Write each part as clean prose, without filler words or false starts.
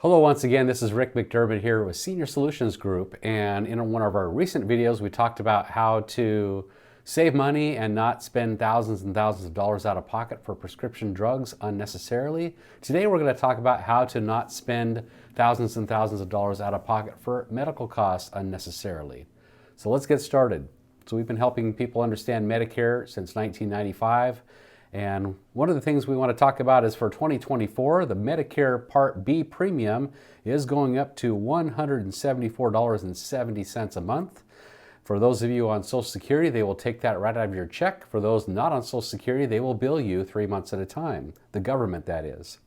Hello once again, this is Rick MacDermid here with Senior Solutions Group, and in one of our recent videos we talked about how to save money and not spend thousands and thousands of dollars out of pocket for prescription drugs unnecessarily. Today we're going to talk about how to not spend thousands and thousands of dollars out of pocket for medical costs unnecessarily. So let's get started. So we've been helping people understand Medicare since 1995. And one of the things we want to talk about is for 2024, the Medicare Part B premium is going up to $174.70 a month. For those of you on Social Security, they will take that right out of your check. For those not on Social Security, they will bill you 3 months at a time, the government that is.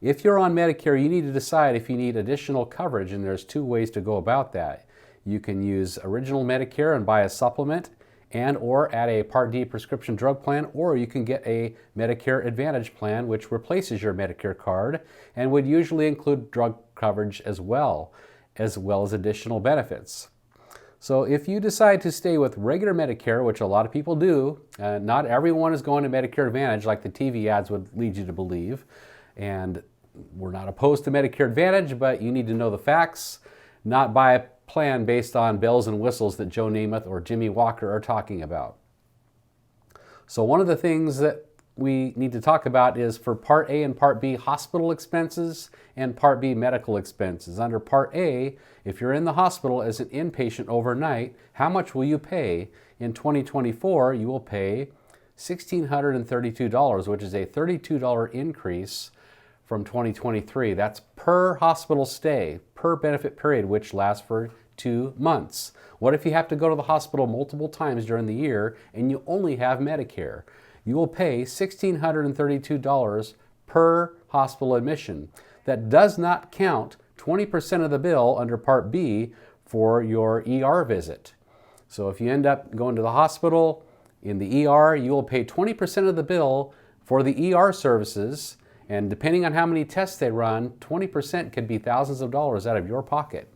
If you're on Medicare, you need to decide if you need additional coverage, and there's two ways to go about that. You can use original Medicare and buy a supplement and or add a Part D prescription drug plan, or you can get a Medicare Advantage plan which replaces your Medicare card and would usually include drug coverage as well as additional benefits. So if you decide to stay with regular Medicare, which a lot of people do, not everyone is going to Medicare Advantage like the TV ads would lead you to believe, and we're not opposed to Medicare Advantage, but you need to know the facts, not buy a plan based on bells and whistles that Joe Namath or Jimmy Walker are talking about. So one of the things that we need to talk about is for Part A and Part B hospital expenses and Part B medical expenses. Under Part A, if you're in the hospital as an inpatient overnight, how much will you pay? In 2024, you will pay $1,632, which is a $32 increase from 2023. That's per hospital stay, per benefit period, which lasts for 2 months. What if you have to go to the hospital multiple times during the year and you only have Medicare? You will pay $1,632 per hospital admission. That does not count 20% of the bill under Part B for your ER visit. So if you end up going to the hospital in the ER, you will pay 20% of the bill for the ER services. And depending on how many tests they run, 20% could be thousands of dollars out of your pocket.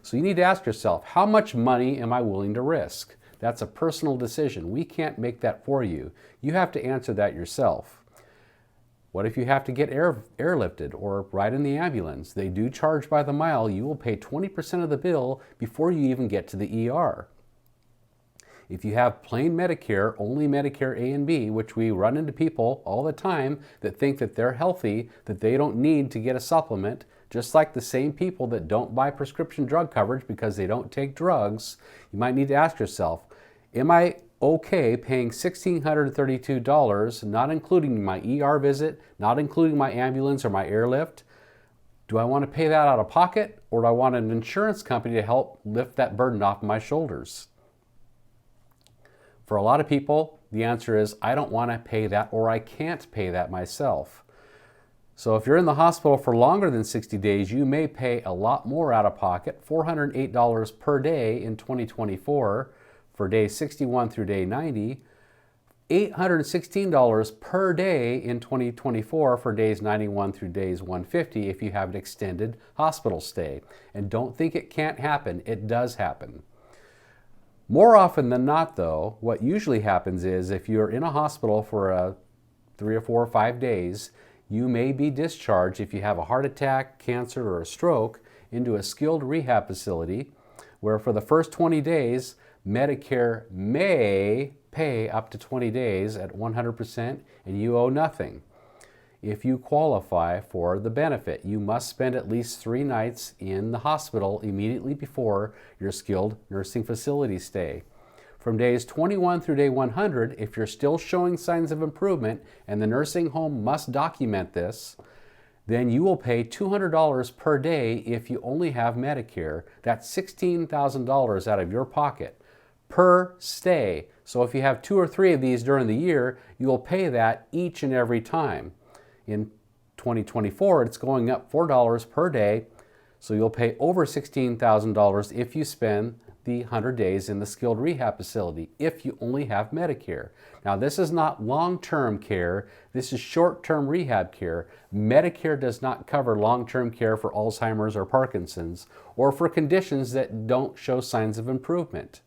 So you need to ask yourself, how much money am I willing to risk? That's a personal decision. We can't make that for you. You have to answer that yourself. What if you have to get airlifted or ride in the ambulance? They do charge by the mile. You will pay 20% of the bill before you even get to the ER. If you have plain Medicare, only Medicare A and B, which we run into people all the time that think that they're healthy, that they don't need to get a supplement, just like the same people that don't buy prescription drug coverage because they don't take drugs, you might need to ask yourself, am I okay paying $1,632, not including my ER visit, not including my ambulance or my airlift? Do I want to pay that out of pocket, or do I want an insurance company to help lift that burden off my shoulders? For a lot of people, the answer is, I don't want to pay that, or I can't pay that myself. So if you're in the hospital for longer than 60 days, you may pay a lot more out of pocket, $408 per day in 2024 for days 61 through day 90, $816 per day in 2024 for days 91 through days 150 if you have an extended hospital stay. And don't think it can't happen, it does happen. More often than not, though, what usually happens is if you're in a hospital for 3 or 4 or 5 days, you may be discharged if you have a heart attack, cancer, or a stroke into a skilled rehab facility where for the first 20 days, Medicare may pay up to 20 days at 100% and you owe nothing. If you qualify for the benefit, you must spend at least 3 nights in the hospital immediately before your skilled nursing facility stay. From days 21 through day 100, if you're still showing signs of improvement and the nursing home must document this, then you will pay $200 per day if you only have Medicare. That's $16,000 out of your pocket per stay. So if you have 2 or 3 of these during the year, you will pay that each and every time. In 2024, it's going up $4 per day, so you'll pay over $16,000 if you spend the 100 days in the skilled rehab facility, if you only have Medicare. Now, this is not long-term care, this is short-term rehab care. Medicare does not cover long-term care for Alzheimer's or Parkinson's, or for conditions that don't show signs of improvement.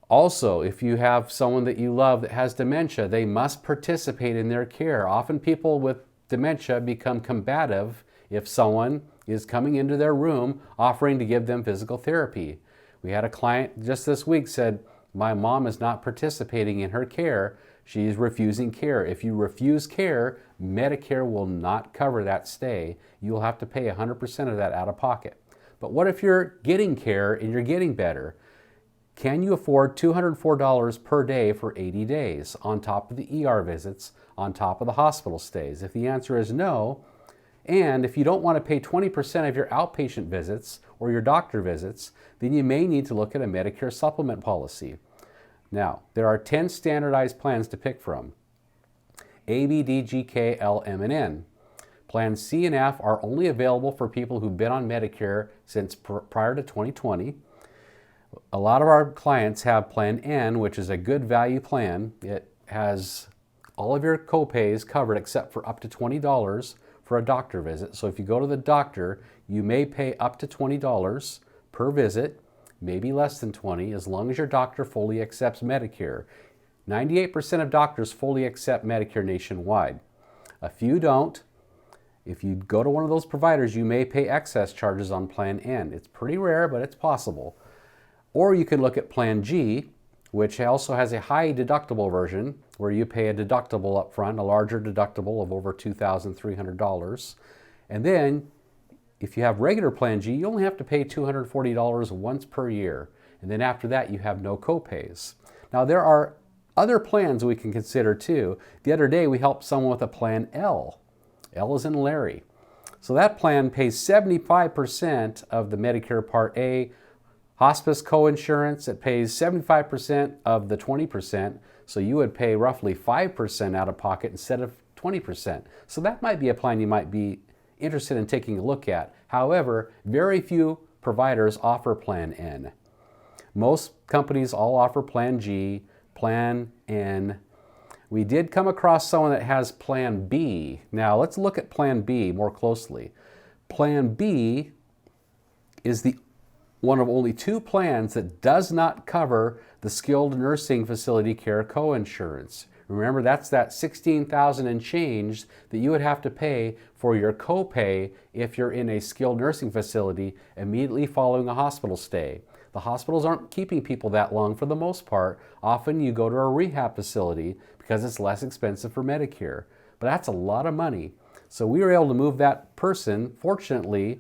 Also, if you have someone that you love that has dementia, they must participate in their care. Often people with dementia become combative if someone is coming into their room offering to give them physical therapy. We had a client just this week said, my mom is not participating in her care. She's refusing care. If you refuse care, Medicare will not cover that stay. You'll have to pay 100% of that out of pocket. But what if you're getting care and you're getting better? Can you afford $204 per day for 80 days on top of the ER visits, on top of the hospital stays? If the answer is no, and if you don't want to pay 20% of your outpatient visits or your doctor visits, then you may need to look at a Medicare supplement policy. Now, there are 10 standardized plans to pick from: A, B, D, G, K, L, M, and N. Plans C and F are only available for people who've been on Medicare since prior to 2020. A lot of our clients have Plan N, which is a good value plan. It has all of your copays covered except for up to $20 for a doctor visit. So if you go to the doctor, you may pay up to $20 per visit, maybe less than 20, as long as your doctor fully accepts Medicare. 98% of doctors fully accept Medicare nationwide. A few don't. If you go to one of those providers, you may pay excess charges on Plan N. It's pretty rare, but it's possible. Or you could look at Plan G, which also has a high deductible version where you pay a deductible up front, a larger deductible of over $2,300. And then if you have regular Plan G, you only have to pay $240 once per year. And then after that, you have no copays. Now, there are other plans we can consider too. The other day, we helped someone with a Plan L. L is in Larry. So that plan pays 75% of the Medicare Part A hospice coinsurance. It pays 75% of the 20%. So you would pay roughly 5% out of pocket instead of 20%. So that might be a plan you might be interested in taking a look at. However, very few providers offer Plan N. Most companies all offer Plan G, Plan N. We did come across someone that has Plan B. Now let's look at Plan B more closely. Plan B is one of only 2 plans that does not cover the skilled nursing facility care coinsurance. Remember, that's that $16,000 and change that you would have to pay for your copay if you're in a skilled nursing facility immediately following a hospital stay. The hospitals aren't keeping people that long for the most part. Often you go to a rehab facility because it's less expensive for Medicare. But that's a lot of money. So we were able to move that person, fortunately,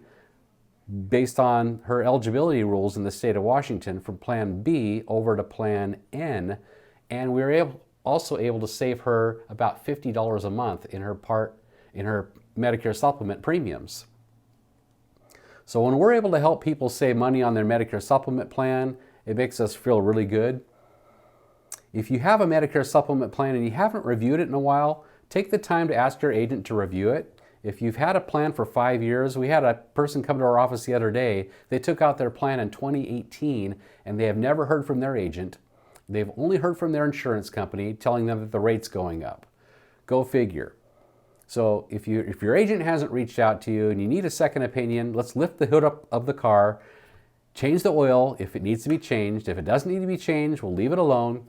based on her eligibility rules in the state of Washington, from Plan B over to Plan N. And we were also able to save her about $50 a month in her Medicare supplement premiums. So when we're able to help people save money on their Medicare supplement plan, it makes us feel really good. If you have a Medicare supplement plan and you haven't reviewed it in a while, take the time to ask your agent to review it. If you've had a plan for 5 years, we had a person come to our office the other day. They took out their plan in 2018 and they have never heard from their agent. They've only heard from their insurance company telling them that the rate's going up. Go figure. So if your agent hasn't reached out to you and you need a second opinion, let's lift the hood up of the car, change the oil if it needs to be changed. If it doesn't need to be changed, we'll leave it alone.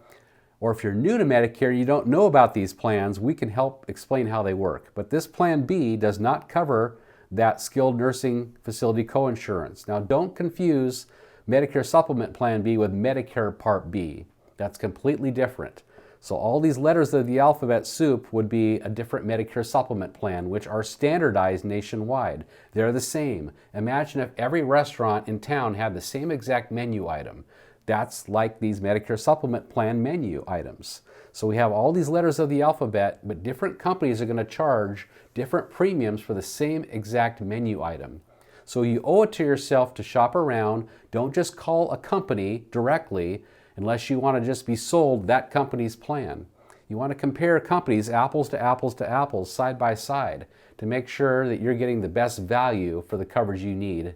Or if you're new to Medicare and you don't know about these plans, we can help explain how they work. But this Plan B does not cover that skilled nursing facility coinsurance. Now, don't confuse Medicare Supplement Plan B with Medicare Part B. That's completely different. So all these letters of the alphabet soup would be a different Medicare supplement plan, which are standardized nationwide. They're the same. Imagine if every restaurant in town had the same exact menu item. That's like these Medicare supplement plan menu items. So we have all these letters of the alphabet, but different companies are going to charge different premiums for the same exact menu item. So you owe it to yourself to shop around. Don't just call a company directly unless you want to just be sold that company's plan. You want to compare companies apples to apples to apples, side by side, to make sure that you're getting the best value for the coverage you need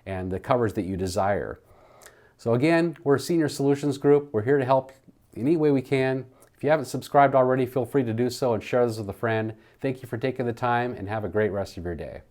and the coverage that you desire. So again, we're a Senior Solutions Group. We're here to help any way we can. If you haven't subscribed already, feel free to do so and share this with a friend. Thank you for taking the time and have a great rest of your day.